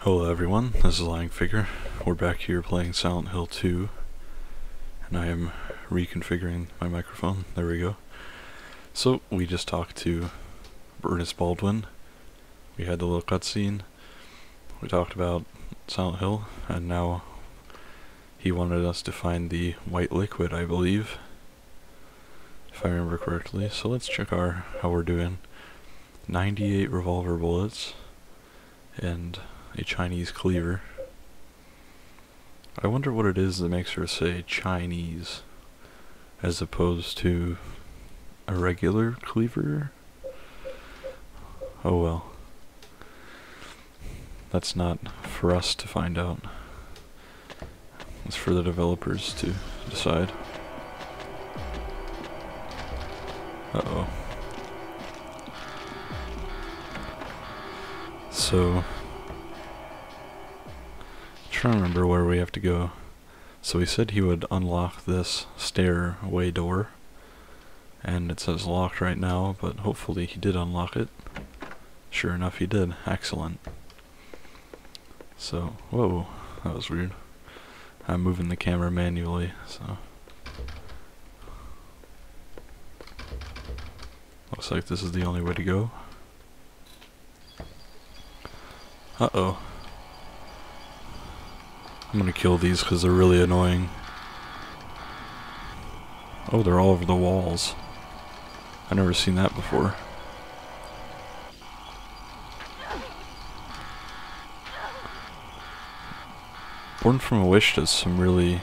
Hello everyone, this is Lying Figure. We're back here playing Silent Hill 2, and I am reconfiguring my microphone. There we go. So, we just talked to Ernest Baldwin. We had the little cutscene. We talked about Silent Hill, and now he wanted us to find the white liquid, I believe, if I remember correctly. So let's check how we're doing. 98 revolver bullets, and a Chinese cleaver. I wonder what it is that makes her say Chinese as opposed to a regular cleaver. Oh well. That's not for us to find out. It's for the developers to decide. Uh-oh. So trying to remember where we have to go. So he said he would unlock this stairway door, and it says locked right now, but hopefully he did unlock it. Sure enough, he did. Excellent. So, whoa, that was weird. I'm moving the camera manually, so looks like this is the only way to go. Uh-oh. I'm gonna kill these because they're really annoying. Oh, they're all over the walls. I've never seen that before. Born from a Wish does some really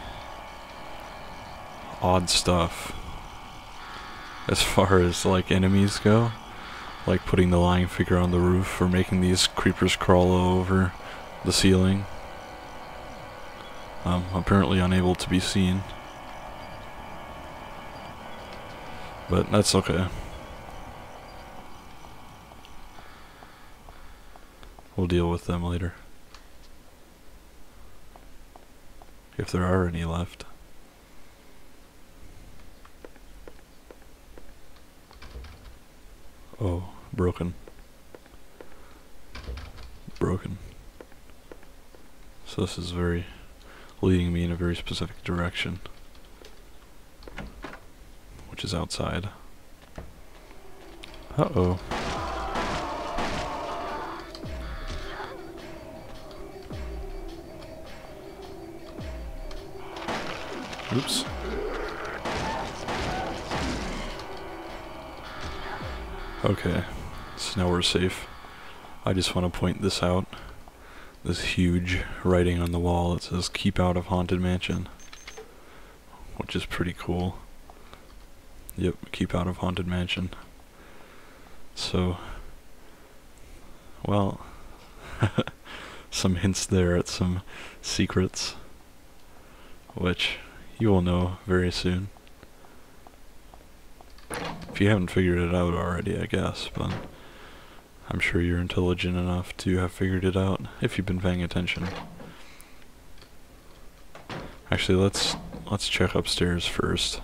odd stuff as far as like enemies go, like putting the lying figure on the roof or making these creepers crawl over the ceiling. Apparently unable to be seen, but that's okay. We'll deal with them later, if there are any left. Oh, broken. Broken. So this is leading me in a very specific direction, which is outside. Uh-oh. Oops. Okay, so now we're safe. I just want to point this out. This huge writing on the wall that says "Keep out of Haunted Mansion," which is pretty cool. Yep, keep out of Haunted Mansion. So, well, some hints there at some secrets, which you will know very soon. If you haven't figured it out already, I guess, but I'm sure you're intelligent enough to have figured it out if you've been paying attention. Actually, let's check upstairs first.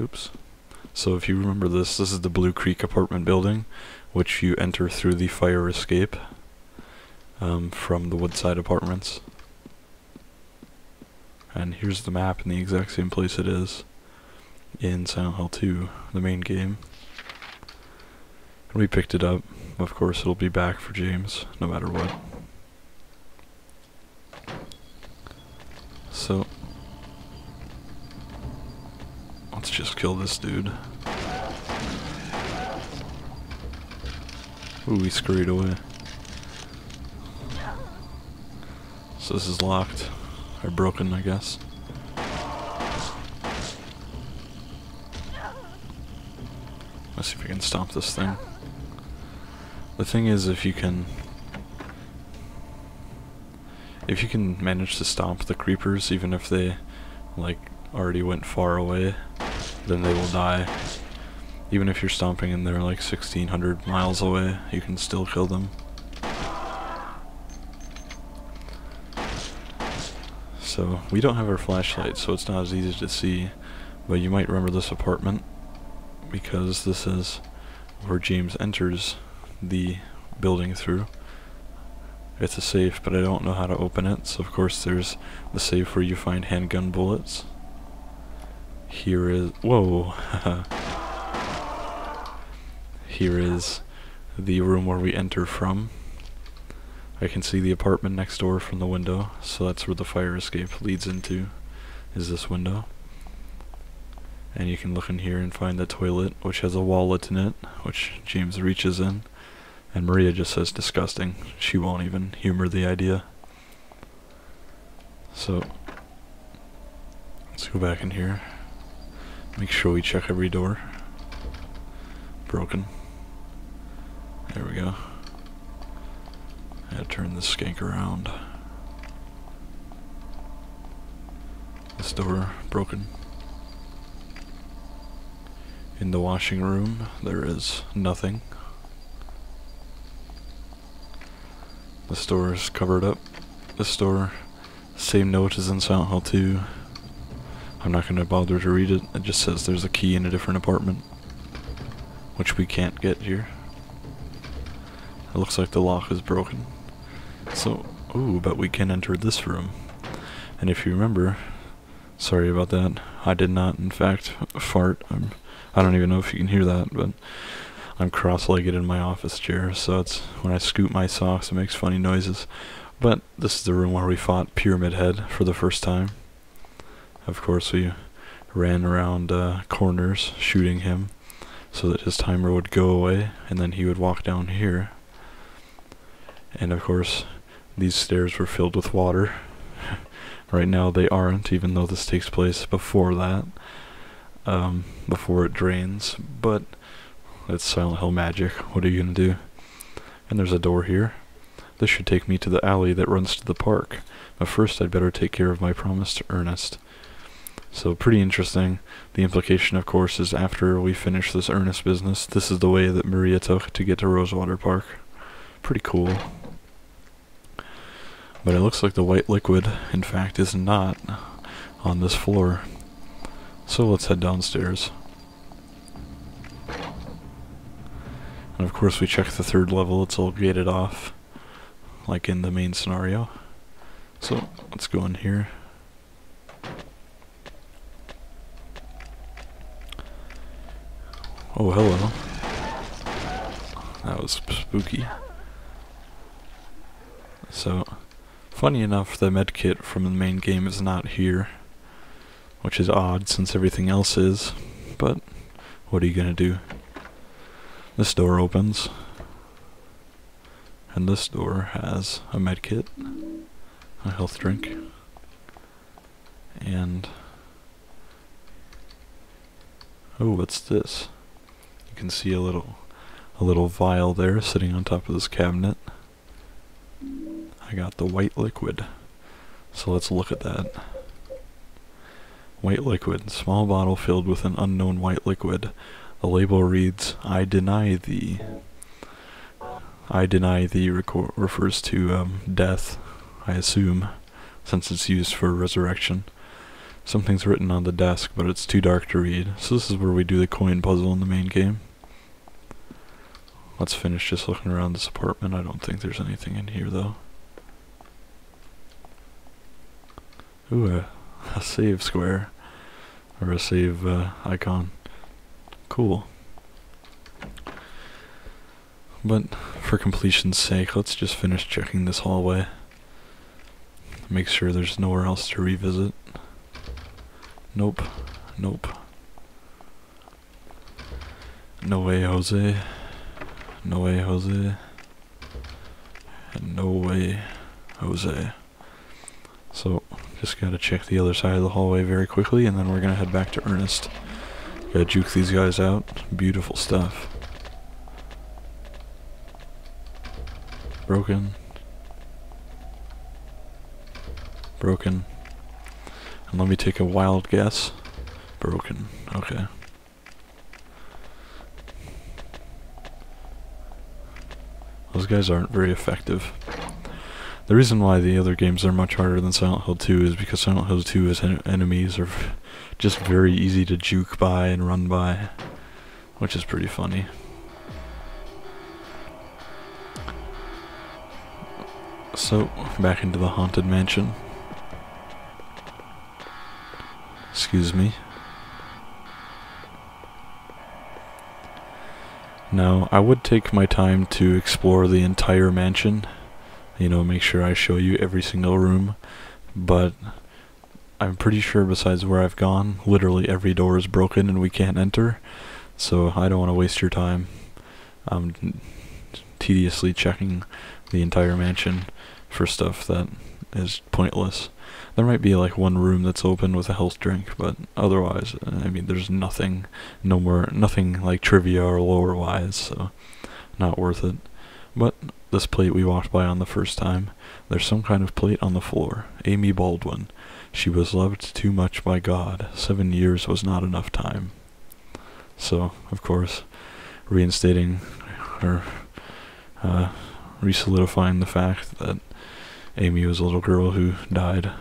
Oops. So if you remember this is the Blue Creek apartment building, which you enter through the fire escape from the Woodside Apartments. And here's the map in the exact same place it is in Silent Hill 2, the main game. We picked it up. Of course, it'll be back for James, no matter what. So, let's just kill this dude. Ooh, he scurried away. So this is locked. Or broken, I guess. Let's see if we can stomp this thing. The thing is, if you can manage to stomp the creepers, even if they like already went far away, then they will die. Even if you're stomping and they're like 1,600 miles away, you can still kill them. So we don't have our flashlight, so it's not as easy to see, but you might remember this apartment because this is where James enters the building through. It's a safe, but I don't know how to open it, so of course there's the safe where you find handgun bullets. Here is... whoa! Here is the room where we enter from. I can see the apartment next door from the window, so that's where the fire escape leads into, is this window. And you can look in here and find the toilet, which has a wallet in it, which James reaches in. And Maria just says disgusting. She won't even humor the idea. So, let's go back in here. Make sure we check every door. Broken. There we go. I gotta turn this skank around. This door broken. In the washing room, there is nothing. This door is covered up. This door, same note as in Silent Hill 2. I'm not gonna bother to read it. It just says there's a key in a different apartment, which we can't get here. It looks like the lock is broken. So, ooh, but we can enter this room. And if you remember, sorry about that, I did not, in fact, fart. I don't even know if you can hear that, but I'm cross-legged in my office chair, so it's when I scoop my socks, it makes funny noises. But this is the room where we fought Pyramid Head for the first time. Of course, we ran around corners shooting him so that his timer would go away, and then he would walk down here. And of course, these stairs were filled with water. Right now they aren't, even though this takes place before that, before it drains, but it's Silent Hill magic. What are you gonna do? And there's a door here. This should take me to the alley that runs to the park. But first I'd better take care of my promise to Ernest. So pretty interesting. The implication, of course, is after we finish this Ernest business, this is the way that Maria took to get to Rosewater Park. Pretty cool. But it looks like the white liquid, in fact, is not on this floor. So let's head downstairs. And of course we check the third level, it's all gated off, like in the main scenario. So let's go in here. Oh, hello. That was spooky. So, funny enough, the medkit from the main game is not here, which is odd since everything else is, but what are you gonna do? This door opens, and this door has a medkit, a health drink, and oh, what's this? You can see a little vial there sitting on top of this cabinet. I got the white liquid, so let's look at that. White liquid, small bottle filled with an unknown white liquid. The label reads, I deny thee. I deny thee refers to death, I assume, since it's used for resurrection. Something's written on the desk, but it's too dark to read. So this is where we do the coin puzzle in the main game. Let's finish just looking around this apartment. I don't think there's anything in here, though. Ooh, a save square. Or a save icon. Cool. But for completion's sake, let's just finish checking this hallway. Make sure there's nowhere else to revisit. Nope. Nope. No way, Jose. No way, Jose. And no way, Jose. So, just gotta check the other side of the hallway very quickly, and then we're gonna head back to Ernest. Gotta juke these guys out. Beautiful stuff. Broken. Broken. And let me take a wild guess. Broken. Okay. Those guys aren't very effective. The reason why the other games are much harder than Silent Hill 2 is because Silent Hill 2's enemies are just very easy to juke by and run by, which is pretty funny. So, back into the haunted mansion. Excuse me. Now, I would take my time to explore the entire mansion. You know, make sure I show you every single room. But I'm pretty sure besides where I've gone, literally every door is broken and we can't enter. So I don't want to waste your time tediously checking the entire mansion for stuff that is pointless. There might be like one room that's open with a health drink, but otherwise, I mean, there's nothing, nothing like trivia or lore wise, so not worth it. But this plate we walked by on the first time, there's some kind of plate on the floor. Amy Baldwin. She was loved too much by God. 7 years was not enough time. So, of course, reinstating or re-solidifying the fact that Amy was a little girl who died.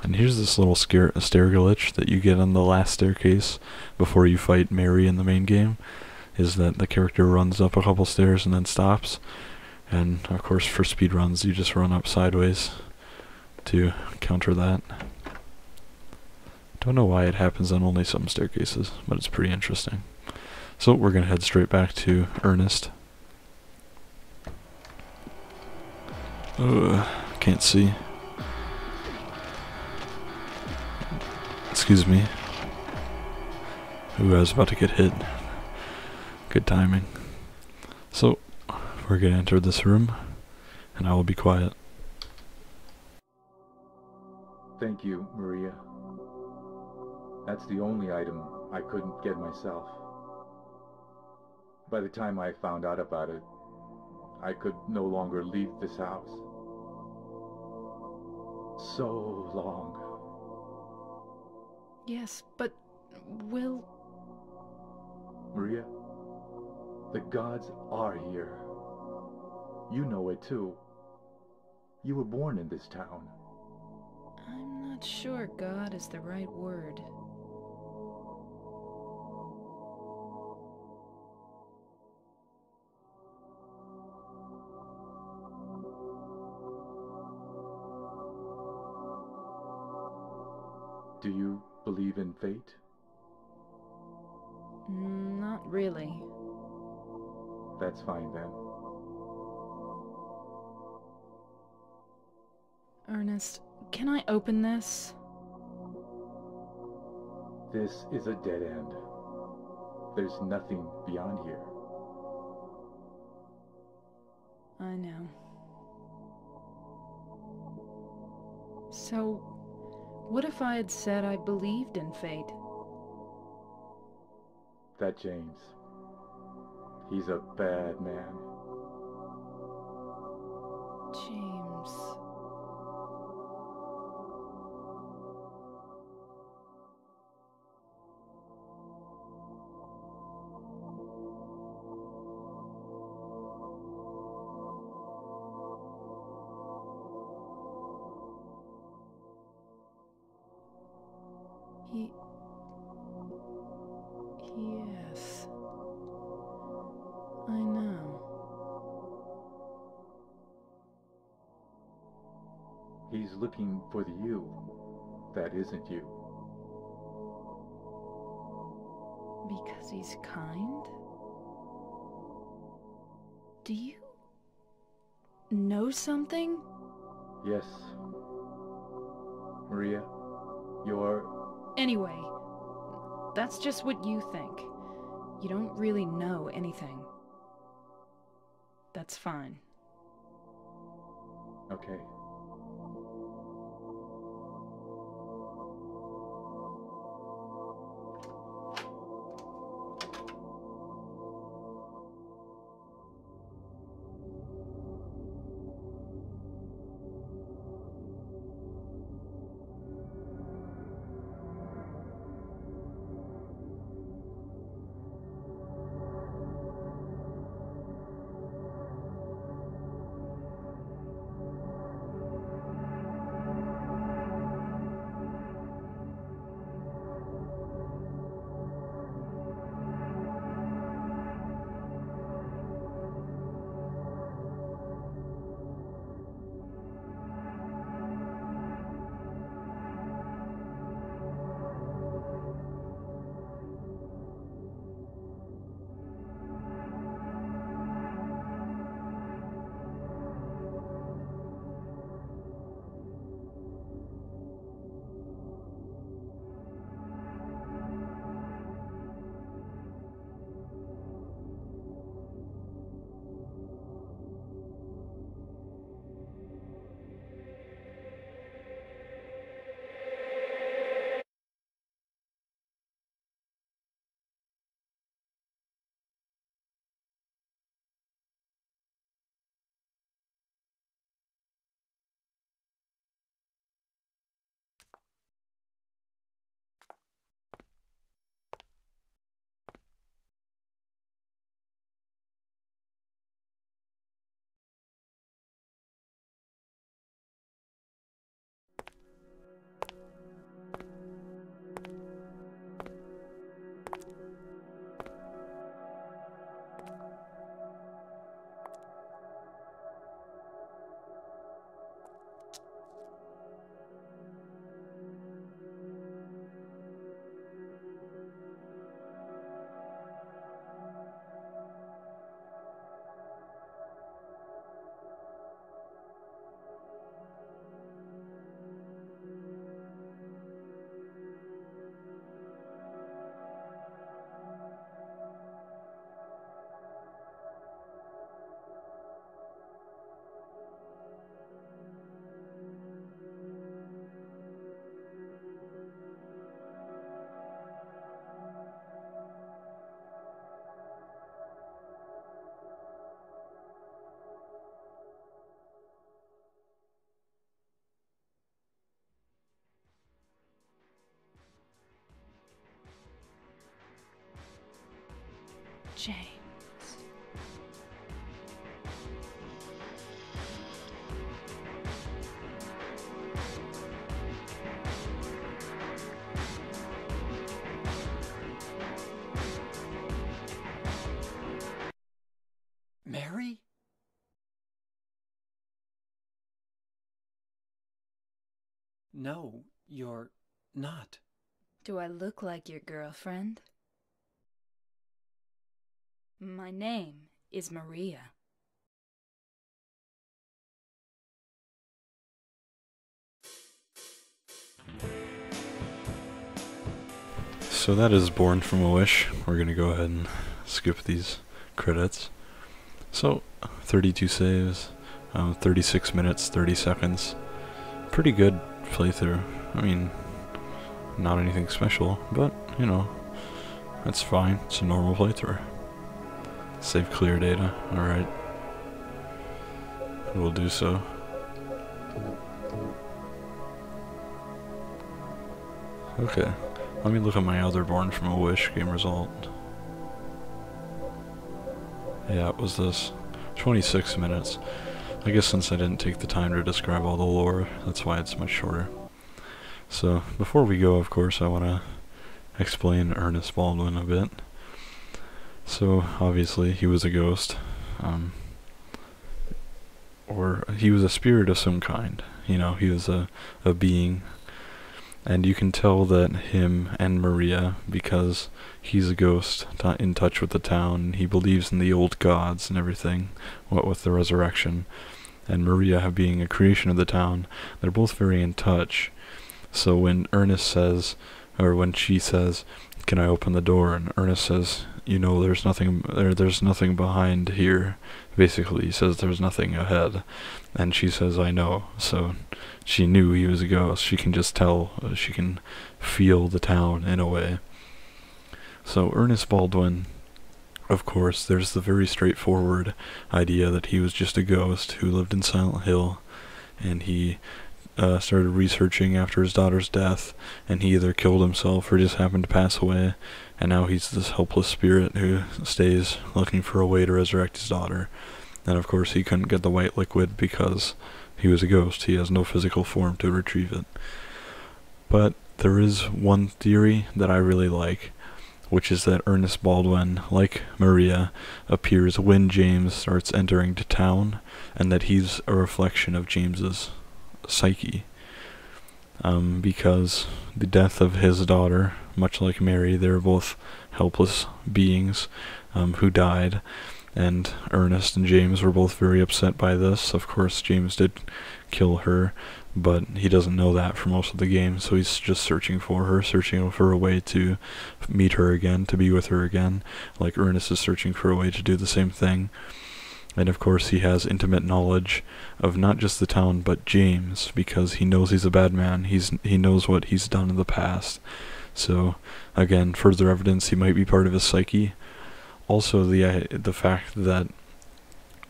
And here's this little stair glitch that you get on the last staircase before you fight Mary in the main game, is that the character runs up a couple stairs and then stops. And of course for speedruns you just run up sideways to counter that. Don't know why it happens on only some staircases, but it's pretty interesting. So we're gonna head straight back to Ernest. Can't see. Excuse me. Ooh, I was about to get hit. Good timing. So, we're gonna enter this room, and I will be quiet. Thank you, Maria. That's the only item I couldn't get myself. By the time I found out about it, I could no longer leave this house. So long. Yes, but will... Maria, the gods are here. You know it too. You were born in this town. I'm not sure God is the right word. Do you believe in fate? Not really. That's fine then. Ernest, can I open this? This is a dead end. There's nothing beyond here. I know. So, what if I had said I believed in fate? That James. He's a bad man. James... Yes. I know. He's looking for the you that isn't you. Because he's kind? Do you... know something? Yes. Maria, you're... Anyway, that's just what you think. You don't really know anything. That's fine. Okay. James. Mary? No, you're not. Do I look like your girlfriend? My name is Maria. So that is Born from a Wish. We're gonna go ahead and skip these credits. So, 32 saves, 36 minutes, 30 seconds. Pretty good playthrough. I mean, not anything special, but, you know, that's fine. It's a normal playthrough. Save clear data. Alright. We'll do so. Okay. Let me look at my other Born from a Wish game result. Yeah, it was this. 26 minutes. I guess since I didn't take the time to describe all the lore, that's why it's much shorter. So, before we go, of course, I want to explain Ernest Baldwin a bit. So, obviously, he was a ghost. Or he was a spirit of some kind. You know, he was a being. And you can tell that him and Maria, because he's a ghost in touch with the town, he believes in the old gods and everything, what with the resurrection, and Maria being a creation of the town, they're both very in touch. So when Ernest says, or when she says, "Can I open the door?" and Ernest says, "You know, there's nothing behind here." Basically, he says there's nothing ahead, and she says, "I know." So she knew he was a ghost. She can just tell. She can feel the town in a way. So Ernest Baldwin, of course, there's the very straightforward idea that he was just a ghost who lived in Silent Hill, and he started researching after his daughter's death, and he either killed himself or just happened to pass away, and now he's this helpless spirit who stays looking for a way to resurrect his daughter. And of course he couldn't get the white liquid because he was a ghost. He has no physical form to retrieve it. But there is one theory that I really like, which is that Ernest Baldwin, like Maria, appears when James starts entering to town, and that he's a reflection of James's psyche. Because the death of his daughter, much like Mary, they were both helpless beings who died, and Ernest and James were both very upset by this. Of course, James did kill her, but he doesn't know that for most of the game, so he's just searching for her, searching for a way to meet her again, to be with her again, like Ernest is searching for a way to do the same thing. And of course he has intimate knowledge of not just the town, but James, because he knows he's a bad man. He knows what he's done in the past. So, again, further evidence he might be part of his psyche. Also, the fact that,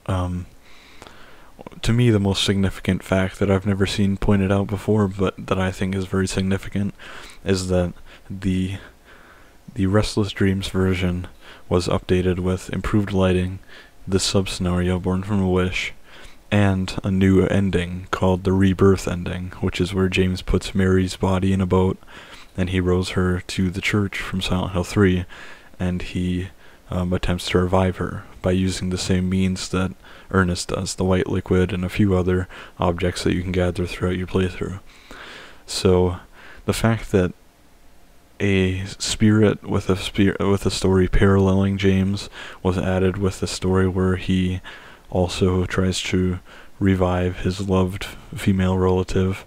to me, the most significant fact that I've never seen pointed out before, but that I think is very significant, is that the Restless Dreams version was updated with improved lighting, the sub-scenario Born from a Wish, and a new ending called the Rebirth ending, which is where James puts Mary's body in a boat, and he rows her to the church from Silent Hill 3, and he attempts to revive her by using the same means that Ernest does, the white liquid and a few other objects that you can gather throughout your playthrough. So, the fact that a spirit with a story paralleling James was added with the story where he also tries to revive his loved female relative.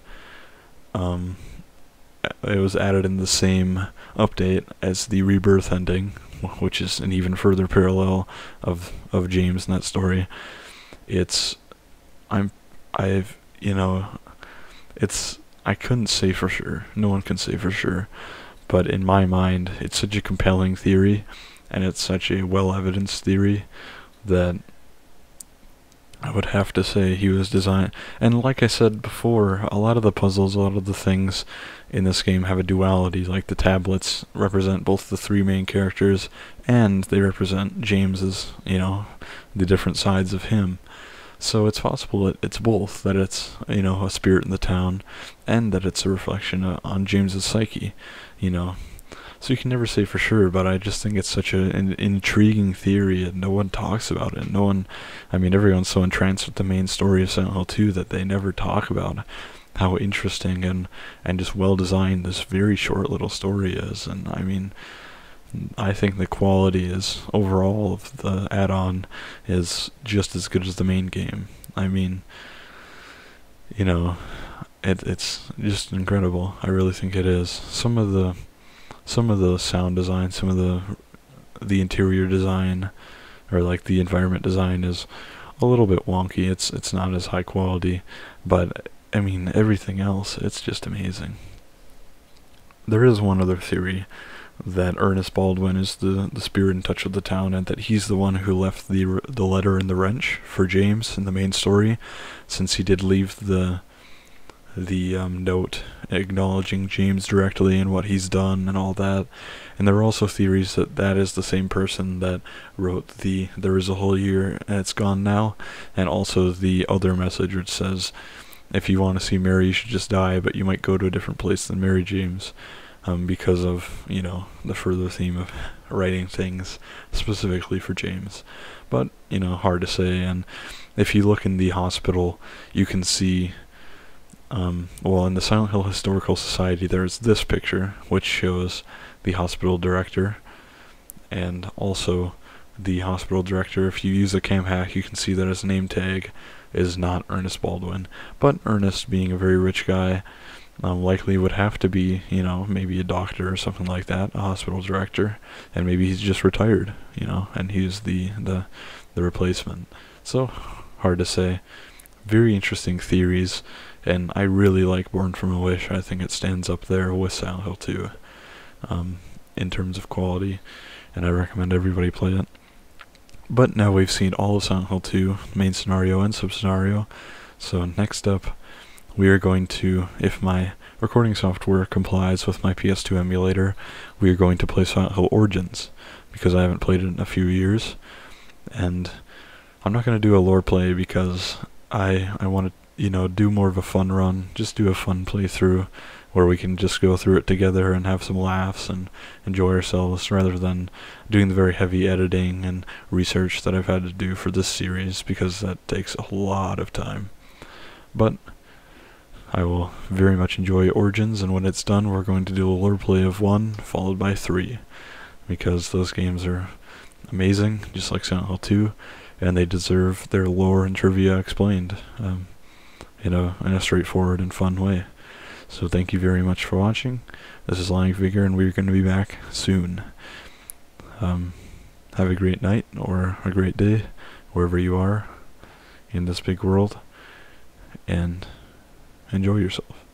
It was added in the same update as the Rebirth ending, which is an even further parallel of James in that story. I couldn't say for sure. No one can say for sure. But in my mind, it's such a compelling theory, and it's such a well-evidenced theory, that I would have to say he was designed, and like I said before, a lot of the puzzles, a lot of the things in this game have a duality. Like the tablets represent both the three main characters, and they represent James's, the different sides of him. So it's possible that it's both, that it's, a spirit in the town, and that it's a reflection on James's psyche, you know. So you can never say for sure, but I just think it's such an intriguing theory, and no one talks about it. Everyone's so entranced with the main story of Silent Hill 2 that they never talk about how interesting and just well designed this very short little story is. And I think the quality is overall of the add-on is just as good as the main game. It's just incredible. I really think it is. Some of the sound design, some of the interior design, or like the environment design, is a little bit wonky. It's not as high quality, but everything else, it's just amazing. There is one other theory, that Ernest Baldwin is the spirit in touch with the town, and that he's the one who left the letter in the wrench for James in the main story, since he did leave the note acknowledging James directly and what he's done and all that. And there are also theories that that is the same person that wrote the "There is a whole year and it's gone now," and also the other message which says, "If you want to see Mary, you should just die, but you might go to a different place than Mary James," because of, the further theme of writing things specifically for James. But, hard to say. And if you look in the hospital, you can see, in the Silent Hill Historical Society, there's this picture, which shows the hospital director, and also the hospital director, if you use a cam hack, you can see that his name tag is not Ernest Baldwin. But Ernest, being a very rich guy, likely would have to be, maybe a doctor or something like that, a hospital director, and maybe he's just retired, and he's the replacement. So, hard to say. Very interesting theories, and I really like Born from a Wish. I think it stands up there with Silent Hill 2, in terms of quality, and I recommend everybody play it. But now we've seen all of Silent Hill 2, main scenario and sub-scenario, so next up, we are going to, if my recording software complies with my PS2 emulator, we are going to play Silent Hill Origins, because I haven't played it in a few years, and I'm not going to do a lore play because I want to, do more of a fun run, just do a fun playthrough, where we can just go through it together and have some laughs and enjoy ourselves, rather than doing the very heavy editing and research that I've had to do for this series, because that takes a lot of time. But I will very much enjoy Origins, and when it's done, we're going to do a lore play of 1, followed by 3, because those games are amazing, just like Silent Hill 2, and they deserve their lore and trivia explained, in a straightforward and fun way. So thank you very much for watching. This is Lying Figure, and we're going to be back soon. Have a great night, or a great day, wherever you are in this big world, and enjoy yourself.